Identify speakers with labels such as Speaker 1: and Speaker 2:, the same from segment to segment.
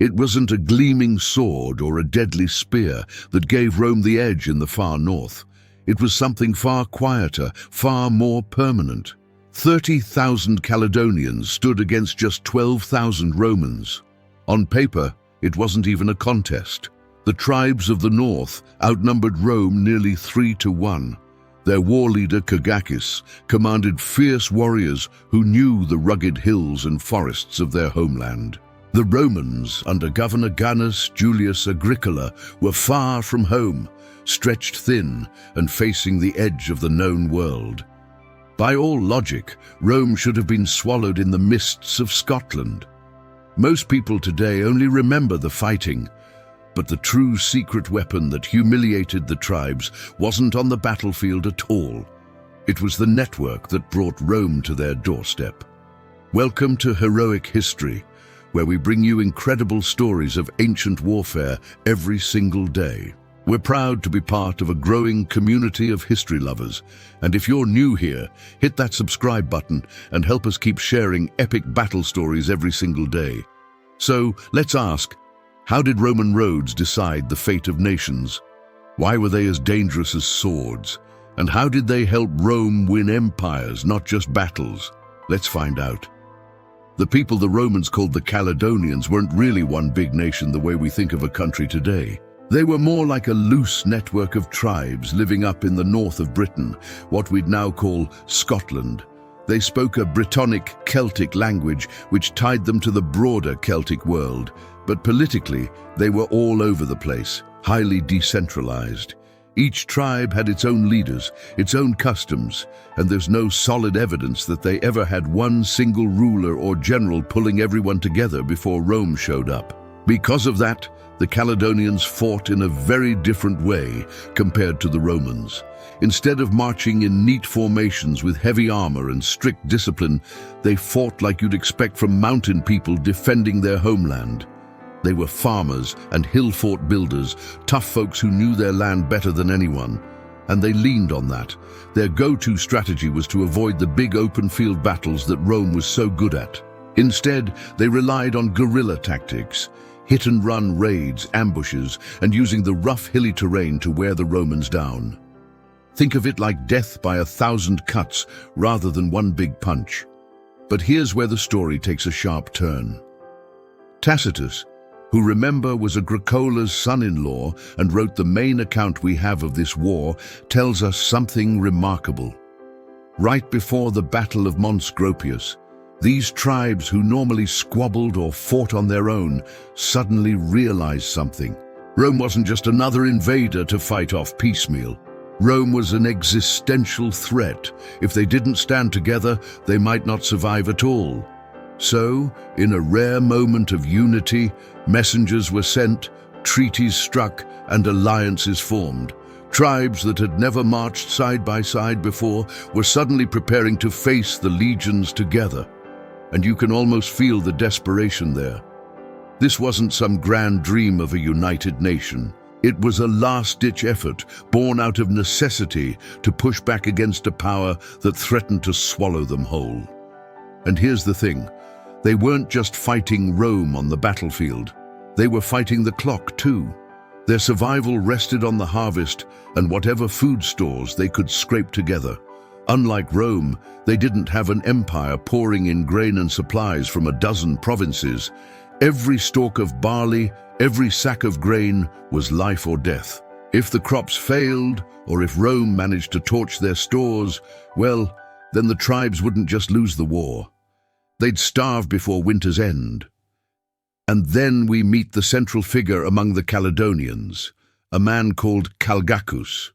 Speaker 1: It wasn't a gleaming sword or a deadly spear that gave Rome the edge in the far north. It was something far quieter, far more permanent. 30,000 Caledonians stood against just 12,000 Romans. On paper, it wasn't even a contest. The tribes of the north outnumbered Rome nearly 3-1. Their war leader, Calgacus, commanded fierce warriors who knew the rugged hills and forests of their homeland. The Romans, under Governor Gnaeus Julius Agricola, were far from home, stretched thin and facing the edge of the known world. By all logic, Rome should have been swallowed in the mists of Scotland. Most people today only remember the fighting, but the true secret weapon that humiliated the tribes wasn't on the battlefield at all. It was the network that brought Rome to their doorstep. Welcome to Heroic History, where we bring you incredible stories of ancient warfare every single day. We're proud to be part of a growing community of history lovers, and if you're new here, hit that subscribe button and help us keep sharing epic battle stories every single day. So, let's ask, how did Roman roads decide the fate of nations? Why were they as dangerous as swords? And how did they help Rome win empires, not just battles? Let's find out. The people the Romans called the Caledonians weren't really one big nation the way we think of a country today. They were more like a loose network of tribes living up in the north of Britain, what we'd now call Scotland. They spoke a Brittonic Celtic language which tied them to the broader Celtic world, but politically they were all over the place, highly decentralized. Each tribe had its own leaders, its own customs, and there's no solid evidence that they ever had one single ruler or general pulling everyone together before Rome showed up. Because of that, the Caledonians fought in a very different way compared to the Romans. Instead of marching in neat formations with heavy armor and strict discipline, they fought like you'd expect from mountain people defending their homeland. They were farmers and hill-fort builders, tough folks who knew their land better than anyone. And they leaned on that. Their go-to strategy was to avoid the big open-field battles that Rome was so good at. Instead, they relied on guerrilla tactics, hit-and-run raids, ambushes, and using the rough hilly terrain to wear the Romans down. Think of it like death by 1,000 cuts rather than one big punch. But here's where the story takes a sharp turn. Tacitus, who remember was Agricola's son-in-law and wrote the main account we have of this war, tells us something remarkable. Right before the Battle of Mons Graupius, these tribes who normally squabbled or fought on their own suddenly realized something. Rome wasn't just another invader to fight off piecemeal. Rome was an existential threat. If they didn't stand together, they might not survive at all. So, in a rare moment of unity, messengers were sent, treaties struck, and alliances formed. Tribes that had never marched side by side before were suddenly preparing to face the legions together. And you can almost feel the desperation there. This wasn't some grand dream of a united nation. It was a last-ditch effort, born out of necessity to push back against a power that threatened to swallow them whole. And here's the thing, they weren't just fighting Rome on the battlefield. They were fighting the clock too. Their survival rested on the harvest and whatever food stores they could scrape together. Unlike Rome, they didn't have an empire pouring in grain and supplies from a dozen provinces. Every stalk of barley, every sack of grain was life or death. If the crops failed, or if Rome managed to torch their stores, well, then the tribes wouldn't just lose the war. They'd starve before winter's end. And then we meet the central figure among the Caledonians, a man called Calgacus.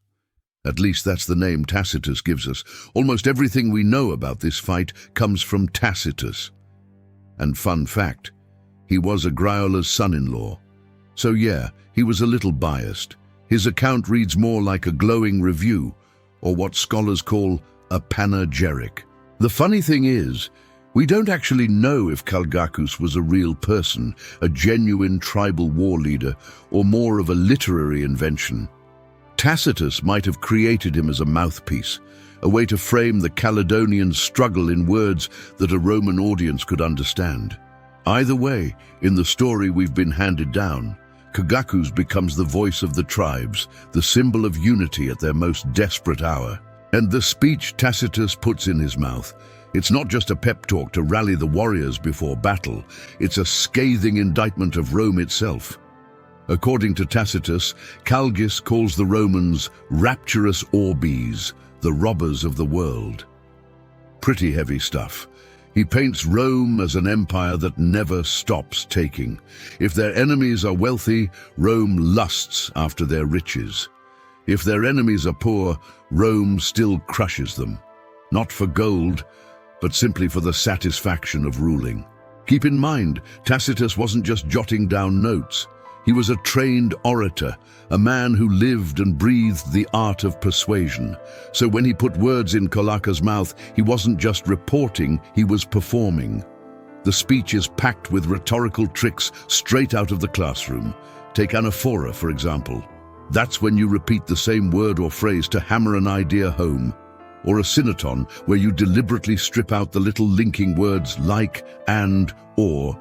Speaker 1: At least that's the name Tacitus gives us. Almost everything we know about this fight comes from Tacitus. And fun fact, he was Agricola's son-in-law. So yeah, he was a little biased. His account reads more like a glowing review, or what scholars call a panegyric. The funny thing is, we don't actually know if Calgacus was a real person, a genuine tribal war leader, or more of a literary invention. Tacitus might have created him as a mouthpiece, a way to frame the Caledonian struggle in words that a Roman audience could understand. Either way, in the story we've been handed down, Calgacus becomes the voice of the tribes, the symbol of unity at their most desperate hour. And the speech Tacitus puts in his mouth, it's not just a pep talk to rally the warriors before battle, it's a scathing indictment of Rome itself. According to Tacitus, Calgacus calls the Romans rapturous orbes, the robbers of the world. Pretty heavy stuff. He paints Rome as an empire that never stops taking. If their enemies are wealthy, Rome lusts after their riches. If their enemies are poor, Rome still crushes them. Not for gold, but simply for the satisfaction of ruling. Keep in mind, Tacitus wasn't just jotting down notes. He was a trained orator, a man who lived and breathed the art of persuasion. So when he put words in Calgacus' mouth, he wasn't just reporting, he was performing. The speech is packed with rhetorical tricks straight out of the classroom. Take anaphora, for example. That's when you repeat the same word or phrase to hammer an idea home. Or a synoton, where you deliberately strip out the little linking words like, and, or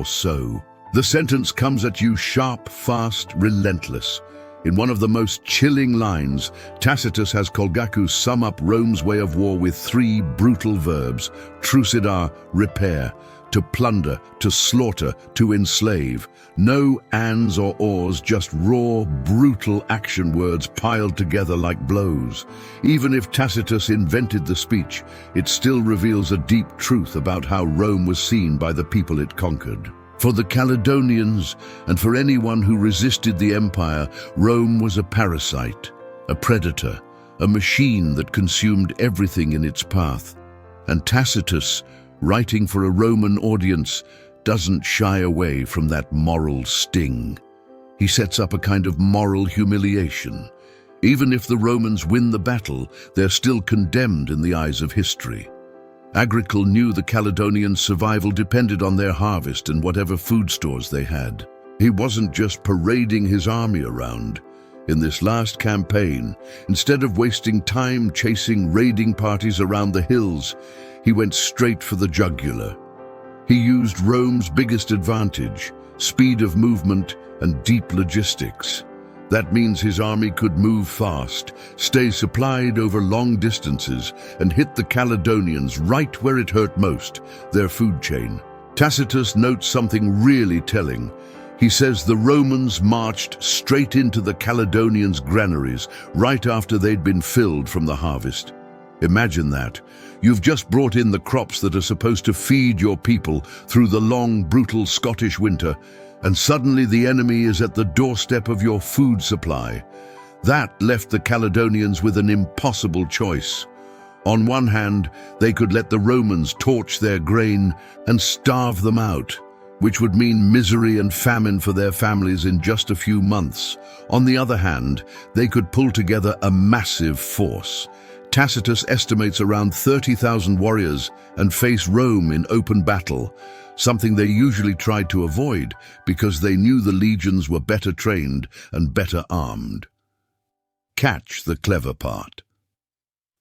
Speaker 1: so. The sentence comes at you sharp, fast, relentless. In one of the most chilling lines, Tacitus has Calgacus sum up Rome's way of war with 3 brutal verbs: trucidar, repair, to plunder, to slaughter, to enslave. No ands or ors, just raw, brutal action words piled together like blows. Even if Tacitus invented the speech, it still reveals a deep truth about how Rome was seen by the people it conquered. For the Caledonians, and for anyone who resisted the empire, Rome was a parasite, a predator, a machine that consumed everything in its path. And Tacitus, writing for a Roman audience, doesn't shy away from that moral sting. He sets up a kind of moral humiliation. Even if the Romans win the battle, they're still condemned in the eyes of history. Agricola knew the Caledonians' survival depended on their harvest and whatever food stores they had. He wasn't just parading his army around. In this last campaign, instead of wasting time chasing raiding parties around the hills, he went straight for the jugular. He used Rome's biggest advantage, speed of movement and deep logistics. That means his army could move fast, stay supplied over long distances, and hit the Caledonians right where it hurt most, their food chain. Tacitus notes something really telling. He says the Romans marched straight into the Caledonians' granaries right after they'd been filled from the harvest. Imagine that. You've just brought in the crops that are supposed to feed your people through the long, brutal Scottish winter, and suddenly the enemy is at the doorstep of your food supply. That left the Caledonians with an impossible choice. On one hand, they could let the Romans torch their grain and starve them out, which would mean misery and famine for their families in just a few months. On the other hand, they could pull together a massive force. Tacitus estimates around 30,000 warriors and face Rome in open battle, something they usually tried to avoid because they knew the legions were better trained and better armed. Catch the clever part.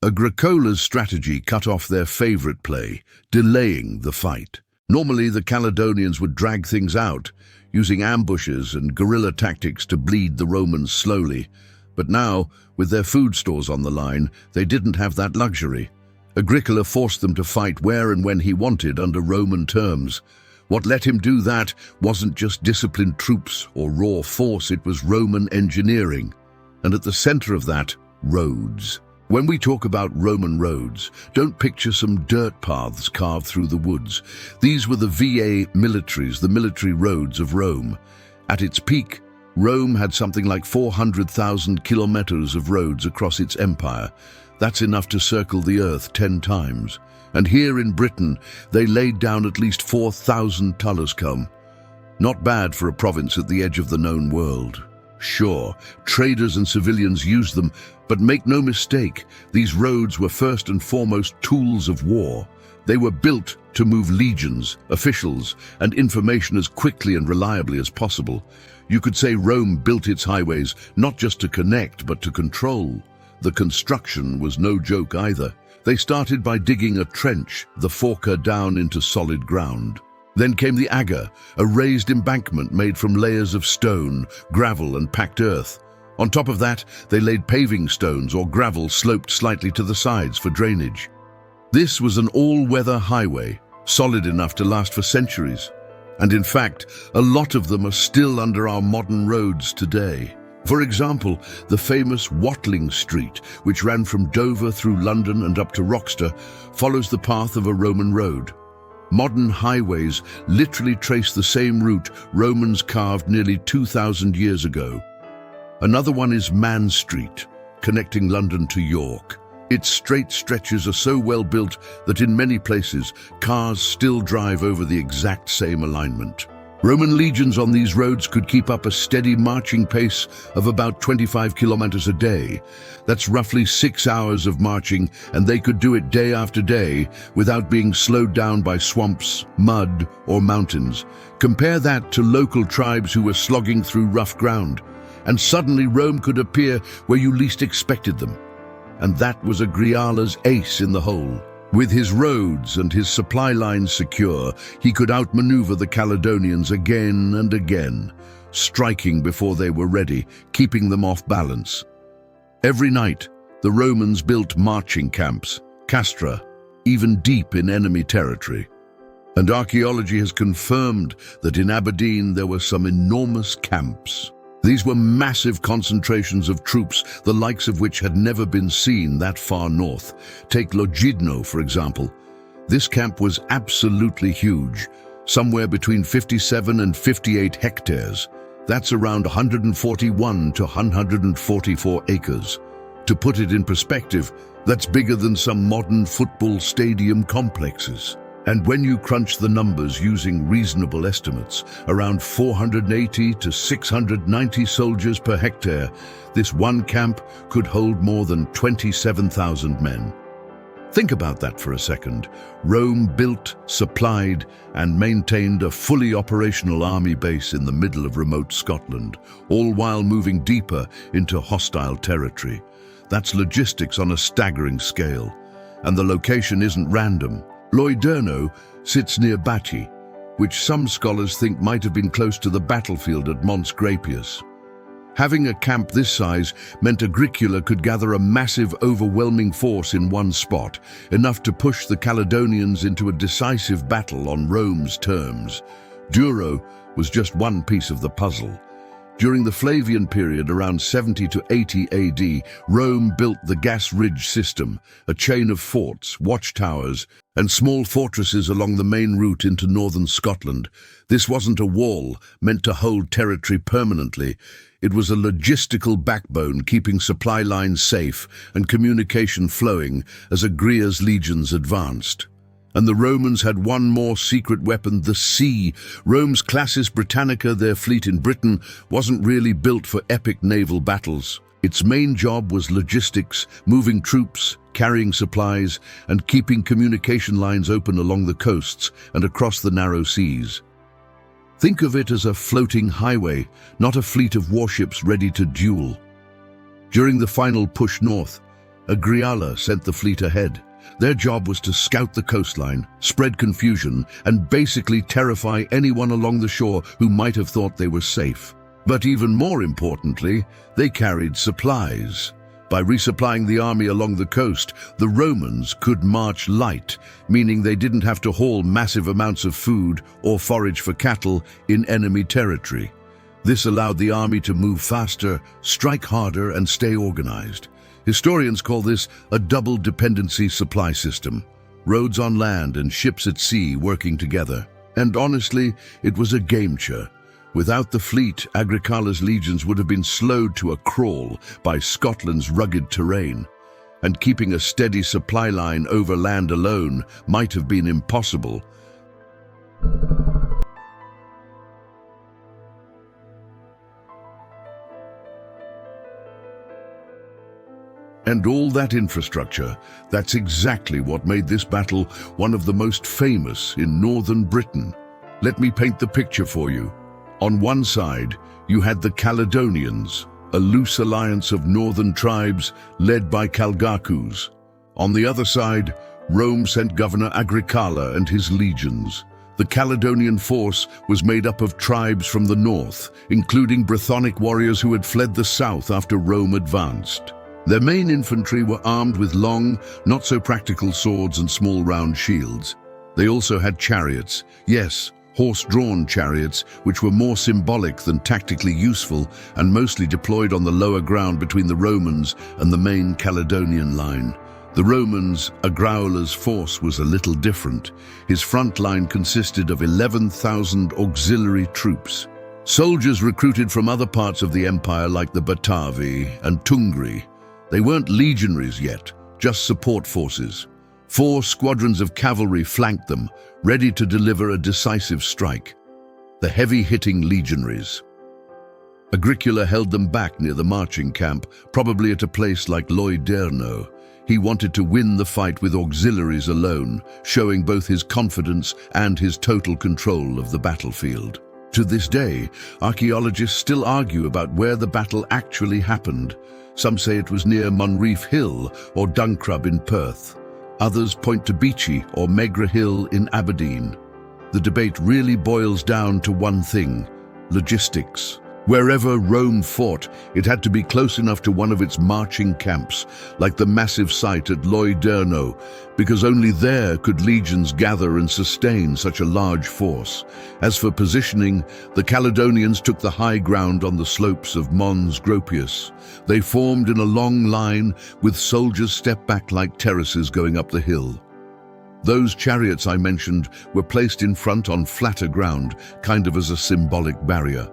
Speaker 1: Agricola's strategy cut off their favorite play, delaying the fight. Normally, the Caledonians would drag things out, using ambushes and guerrilla tactics to bleed the Romans slowly. But now, with their food stores on the line, they didn't have that luxury. Agricola forced them to fight where and when he wanted under Roman terms. What let him do that wasn't just disciplined troops or raw force, it was Roman engineering. And at the center of that, roads. When we talk about Roman roads, don't picture some dirt paths carved through the woods. These were the Viae Militaries, the military roads of Rome. At its peak, Rome had something like 400,000 kilometers of roads across its empire. That's enough to circle the earth 10 times. And here in Britain, they laid down at least 4,000 tulluscum. Not bad for a province at the edge of the known world. Sure, traders and civilians used them, but make no mistake, these roads were first and foremost tools of war. They were built to move legions, officials, and information as quickly and reliably as possible. You could say Rome built its highways not just to connect, but to control. The construction was no joke either. They started by digging a trench, the forker down into solid ground. Then came the agger, a raised embankment made from layers of stone, gravel and packed earth. On top of that, they laid paving stones or gravel sloped slightly to the sides for drainage. This was an all-weather highway, solid enough to last for centuries. And in fact, a lot of them are still under our modern roads today. For example, the famous Watling Street, which ran from Dover through London and up to Rochester, follows the path of a Roman road. Modern highways literally trace the same route Romans carved nearly 2,000 years ago. Another one is Man Street, connecting London to York. Its straight stretches are so well built that in many places, cars still drive over the exact same alignment. Roman legions on these roads could keep up a steady marching pace of about 25 kilometers a day. That's roughly 6 hours of marching, and they could do it day after day without being slowed down by swamps, mud, or mountains. Compare that to local tribes who were slogging through rough ground, and suddenly Rome could appear where you least expected them. And that was Agricola's ace in the hole. With his roads and his supply lines secure, he could outmaneuver the Caledonians again and again, striking before they were ready, keeping them off balance. Every night, the Romans built marching camps, castra, even deep in enemy territory. And archaeology has confirmed that in Aberdeen there were some enormous camps. These were massive concentrations of troops, the likes of which had never been seen that far north. Take Lugano, for example. This camp was absolutely huge, somewhere between 57 and 58 hectares. That's around 141 to 144 acres. To put it in perspective, that's bigger than some modern football stadium complexes. And when you crunch the numbers using reasonable estimates, around 480 to 690 soldiers per hectare, this one camp could hold more than 27,000 men. Think about that for a second. Rome built, supplied, and maintained a fully operational army base in the middle of remote Scotland, all while moving deeper into hostile territory. That's logistics on a staggering scale. And the location isn't random. Loiderno sits near Bacchi, which some scholars think might have been close to the battlefield at Mons Graupius. Having a camp this size meant Agricola could gather a massive, overwhelming force in one spot, enough to push the Caledonians into a decisive battle on Rome's terms. Douro was just one piece of the puzzle. During the Flavian period around 70 to 80 AD, Rome built the Gas Ridge system, a chain of forts, watchtowers, and small fortresses along the main route into northern Scotland. This wasn't a wall meant to hold territory permanently. It was a logistical backbone keeping supply lines safe and communication flowing as Agria's legions advanced. And the Romans had one more secret weapon, the sea. Rome's Classis Britannica, their fleet in Britain, wasn't really built for epic naval battles. Its main job was logistics, moving troops, carrying supplies, and keeping communication lines open along the coasts and across the narrow seas. Think of it as a floating highway, not a fleet of warships ready to duel. During the final push north, Agricola sent the fleet ahead. Their job was to scout the coastline, spread confusion, and basically terrify anyone along the shore who might have thought they were safe. But even more importantly, they carried supplies. By resupplying the army along the coast, the Romans could march light, meaning they didn't have to haul massive amounts of food or forage for cattle in enemy territory. This allowed the army to move faster, strike harder, and stay organized. Historians call this a double dependency supply system, roads on land and ships at sea working together. And honestly, it was a game-changer. Without the fleet, Agricola's legions would have been slowed to a crawl by Scotland's rugged terrain, and keeping a steady supply line over land alone might have been impossible. And all that infrastructure, that's exactly what made this battle one of the most famous in northern Britain. Let me paint the picture for you. On one side, you had the Caledonians, a loose alliance of northern tribes led by Calgacus. On the other side, Rome sent Governor Agricola and his legions. The Caledonian force was made up of tribes from the north, including Brythonic warriors who had fled the south after Rome advanced. Their main infantry were armed with long, not-so-practical swords and small round shields. They also had chariots, yes, horse-drawn chariots, which were more symbolic than tactically useful and mostly deployed on the lower ground between the Romans and the main Caledonian line. The Romans' Agricola's force was a little different. His front line consisted of 11,000 auxiliary troops. Soldiers recruited from other parts of the empire like the Batavi and Tungri. They weren't legionaries yet, just support forces. 4 squadrons of cavalry flanked them, ready to deliver a decisive strike. The heavy-hitting legionaries. Agricola held them back near the marching camp, probably at a place like Loiderno. He wanted to win the fight with auxiliaries alone, showing both his confidence and his total control of the battlefield. To this day, archaeologists still argue about where the battle actually happened. Some say it was near Monreef Hill or Duncrub in Perth. Others point to Beachy or Megra Hill in Aberdeen. The debate really boils down to one thing: logistics. Wherever Rome fought, it had to be close enough to one of its marching camps, like the massive site at Loiderno, because only there could legions gather and sustain such a large force. As for positioning, the Caledonians took the high ground on the slopes of Mons Graupius. They formed in a long line, with soldiers step back like terraces going up the hill. Those chariots I mentioned were placed in front on flatter ground, kind of as a symbolic barrier,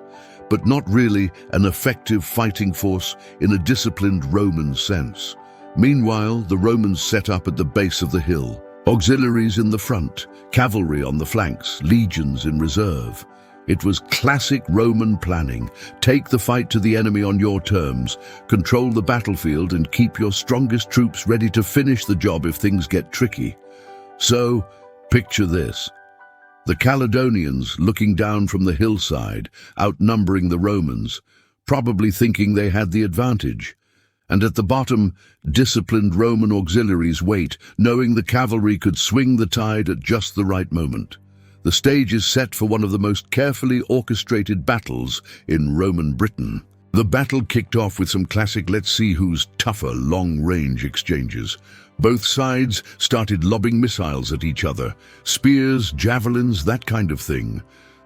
Speaker 1: but not really an effective fighting force in a disciplined Roman sense. Meanwhile, the Romans set up at the base of the hill. Auxiliaries in the front, cavalry on the flanks, legions in reserve. It was classic Roman planning. Take the fight to the enemy on your terms, control the battlefield, and keep your strongest troops ready to finish the job if things get tricky. So, picture this. The Caledonians looking down from the hillside, outnumbering the Romans, probably thinking they had the advantage. And at the bottom, disciplined Roman auxiliaries wait, knowing the cavalry could swing the tide at just the right moment. The stage is set for one of the most carefully orchestrated battles in Roman Britain. The battle kicked off with some classic let's see who's tougher long-range exchanges. Both sides started lobbing missiles at each other, spears, javelins, that kind of thing.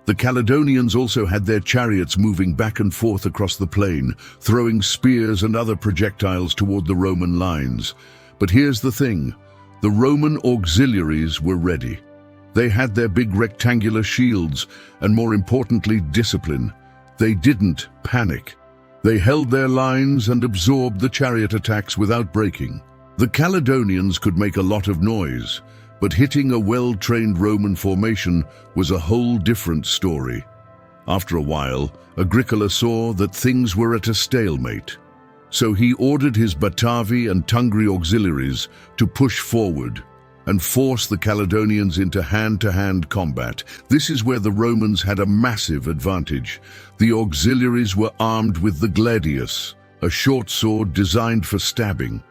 Speaker 1: The Caledonians also had their chariots moving back and forth across the plain, throwing spears and other projectiles toward the Roman lines. But here's the thing, the Roman auxiliaries were ready. They had their big rectangular shields, and more importantly, discipline. They didn't panic. They held their lines and absorbed the chariot attacks without breaking. The Caledonians could make a lot of noise, but hitting a well-trained Roman formation was a whole different story. After a while, Agricola saw that things were at a stalemate. So he ordered his Batavi and Tungri auxiliaries to push forward and force the Caledonians into hand-to-hand combat. This is where the Romans had a massive advantage. The auxiliaries were armed with the gladius, a short sword designed for stabbing.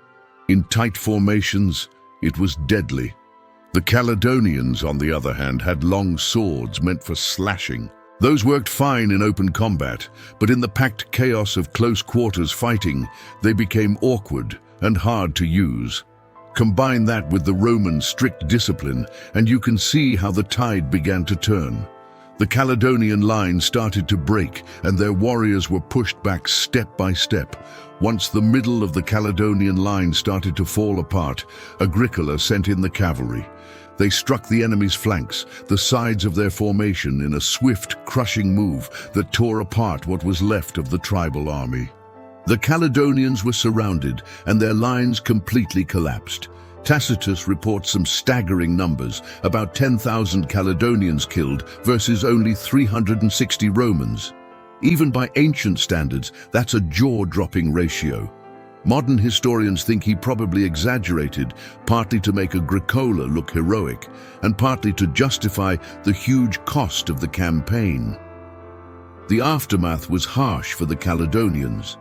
Speaker 1: In tight formations, it was deadly. The Caledonians, on the other hand, had long swords meant for slashing. Those worked fine in open combat, but in the packed chaos of close-quarters fighting, they became awkward and hard to use. Combine that with the Roman strict discipline, and you can see how the tide began to turn. The Caledonian line started to break, and their warriors were pushed back step by step. Once the middle of the Caledonian line started to fall apart, Agricola sent in the cavalry. They struck the enemy's flanks, the sides of their formation, in a swift, crushing move that tore apart what was left of the tribal army. The Caledonians were surrounded, and their lines completely collapsed. Tacitus reports some staggering numbers, about 10,000 Caledonians killed versus only 360 Romans. Even by ancient standards, that's a jaw-dropping ratio. Modern historians think he probably exaggerated, partly to make Agricola look heroic, and partly to justify the huge cost of the campaign. The aftermath was harsh for the Caledonians.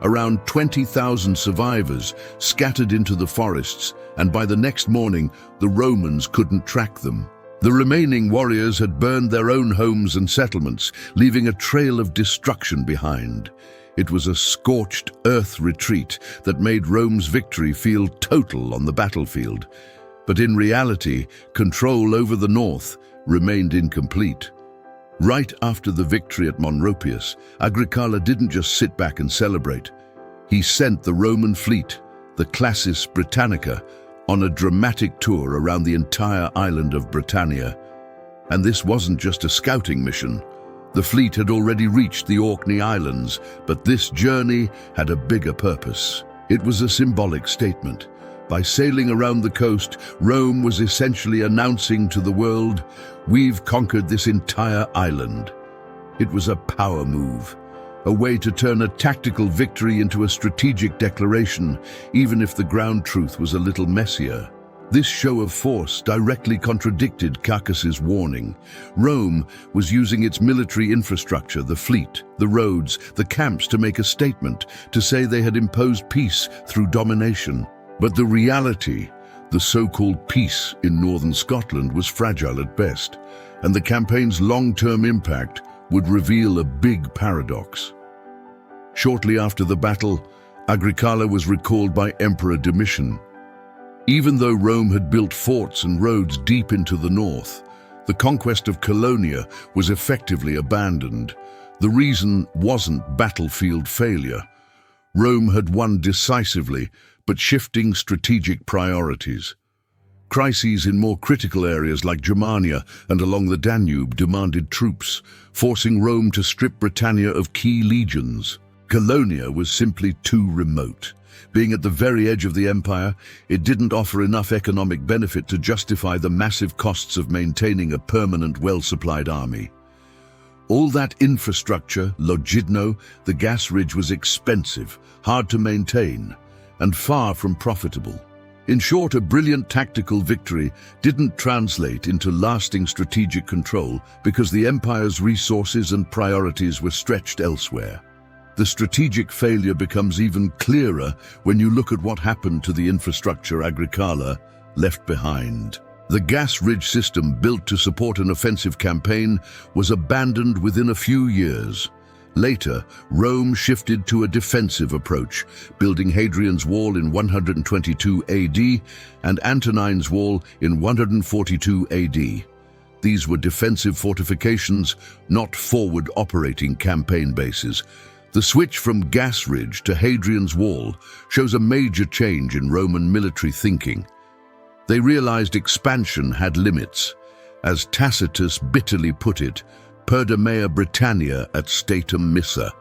Speaker 1: Around 20,000 survivors scattered into the forests, and by the next morning, the Romans couldn't track them. The remaining warriors had burned their own homes and settlements, leaving a trail of destruction behind. It was a scorched earth retreat that made Rome's victory feel total on the battlefield. But in reality, control over the north remained incomplete. Right after the victory at Mons Graupius, Agricola didn't just sit back and celebrate. He sent the Roman fleet, the Classis Britannica, on a dramatic tour around the entire island of Britannia. And this wasn't just a scouting mission. The fleet had already reached the Orkney Islands, but this journey had a bigger purpose. It was a symbolic statement. By sailing around the coast, Rome was essentially announcing to the world, "We've conquered this entire island." It was a power move, a way to turn a tactical victory into a strategic declaration, even if the ground truth was a little messier. This show of force directly contradicted Calgacus's warning. Rome was using its military infrastructure, the fleet, the roads, the camps to make a statement, to say they had imposed peace through domination. But the reality, the so-called peace in northern Scotland, was fragile at best, and the campaign's long-term impact would reveal a big paradox. Shortly after the battle, Agricola was recalled by Emperor Domitian. Even though Rome had built forts and roads deep into the north, the conquest of Colonia was effectively abandoned. The reason wasn't battlefield failure. Rome had won decisively, but shifting strategic priorities. Crises in more critical areas like Germania and along the Danube demanded troops, forcing Rome to strip Britannia of key legions. Colonia was simply too remote. Being at the very edge of the empire, it didn't offer enough economic benefit to justify the massive costs of maintaining a permanent, well-supplied army. All that infrastructure, Logidno, the gas ridge, was expensive, hard to maintain, and far from profitable. In short, a brilliant tactical victory didn't translate into lasting strategic control because the empire's resources and priorities were stretched elsewhere. The strategic failure becomes even clearer when you look at what happened to the infrastructure Agricola left behind. The gas ridge system built to support an offensive campaign was abandoned within a few years. Later, Rome shifted to a defensive approach, building Hadrian's Wall in 122 AD and Antonine's Wall in 142 AD. These were defensive fortifications, not forward operating campaign bases. The switch from gas ridge to Hadrian's Wall shows a major change in Roman military thinking. They realized expansion had limits. As Tacitus bitterly put it, "Perda mea Britannia at statum missa."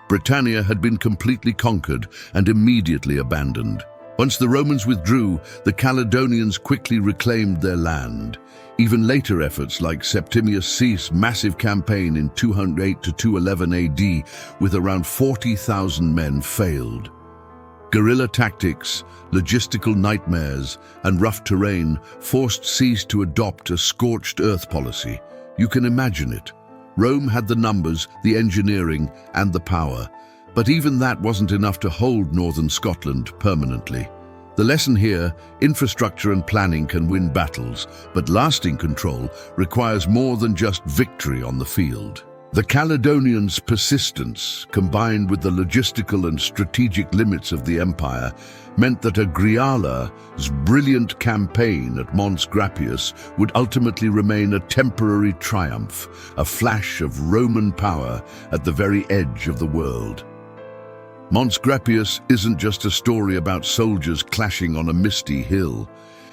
Speaker 1: Britannia had been completely conquered and immediately abandoned. Once the Romans withdrew, the Caledonians quickly reclaimed their land. Even later efforts like Septimius Ce's massive campaign in 208 to 211 AD with around 40,000 men failed. Guerrilla tactics, logistical nightmares, and rough terrain forced Ce's to adopt a scorched earth policy. You can imagine it. Rome had the numbers, the engineering, and the power, but even that wasn't enough to hold northern Scotland permanently. The lesson here, infrastructure and planning can win battles, but lasting control requires more than just victory on the field. The Caledonians' persistence, combined with the logistical and strategic limits of the empire, meant that Agricola's brilliant campaign at Mons Graupius would ultimately remain a temporary triumph, a flash of Roman power at the very edge of the world. Mons Graupius isn't just a story about soldiers clashing on a misty hill.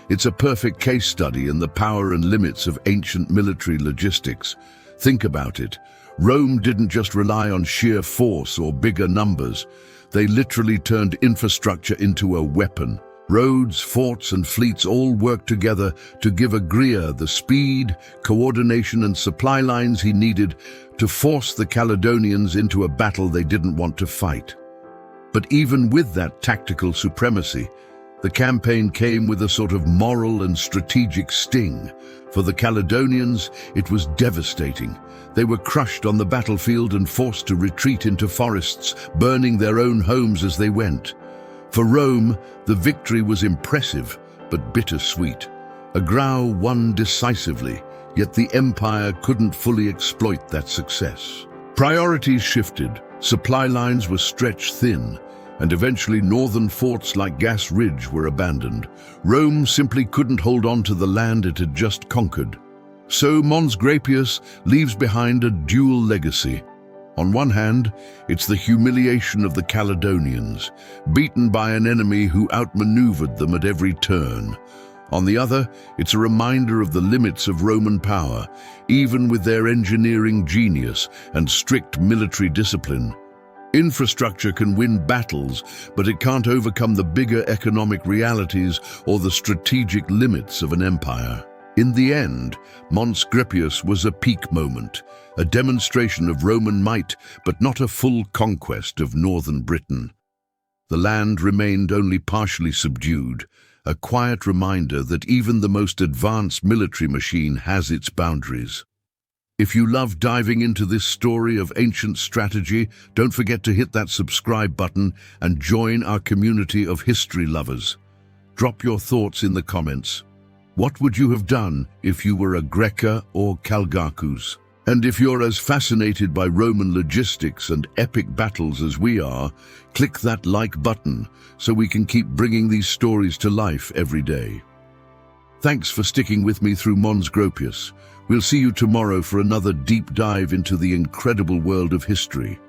Speaker 1: It's a perfect case study in the power and limits of ancient military logistics. Think about it. Rome didn't just rely on sheer force or bigger numbers. They literally turned infrastructure into a weapon. Roads, forts, and fleets all worked together to give Agricula the speed, coordination, and supply lines he needed to force the Caledonians into a battle they didn't want to fight. But even with that tactical supremacy, the campaign came with a sort of moral and strategic sting. For the Caledonians, it was devastating. They were crushed on the battlefield and forced to retreat into forests, burning their own homes as they went. For Rome, the victory was impressive, but bittersweet. Agrau won decisively, yet the empire couldn't fully exploit that success. Priorities shifted, supply lines were stretched thin, and eventually northern forts like Gas Ridge were abandoned. Rome simply couldn't hold on to the land it had just conquered. So Mons Graupius leaves behind a dual legacy. On one hand, it's the humiliation of the Caledonians, beaten by an enemy who outmaneuvered them at every turn. On the other, it's a reminder of the limits of Roman power, even with their engineering genius and strict military discipline. Infrastructure can win battles, but it can't overcome the bigger economic realities or the strategic limits of an empire. In the end, Mons Graupius was a peak moment, a demonstration of Roman might, but not a full conquest of northern Britain. The land remained only partially subdued, a quiet reminder that even the most advanced military machine has its boundaries. If you love diving into this story of ancient strategy, don't forget to hit that subscribe button and join our community of history lovers. Drop your thoughts in the comments. What would you have done if you were a Greca or Calgacus? And if you're as fascinated by Roman logistics and epic battles as we are, click that like button so we can keep bringing these stories to life every day. Thanks for sticking with me through Mons Graupius. We'll see you tomorrow for another deep dive into the incredible world of history.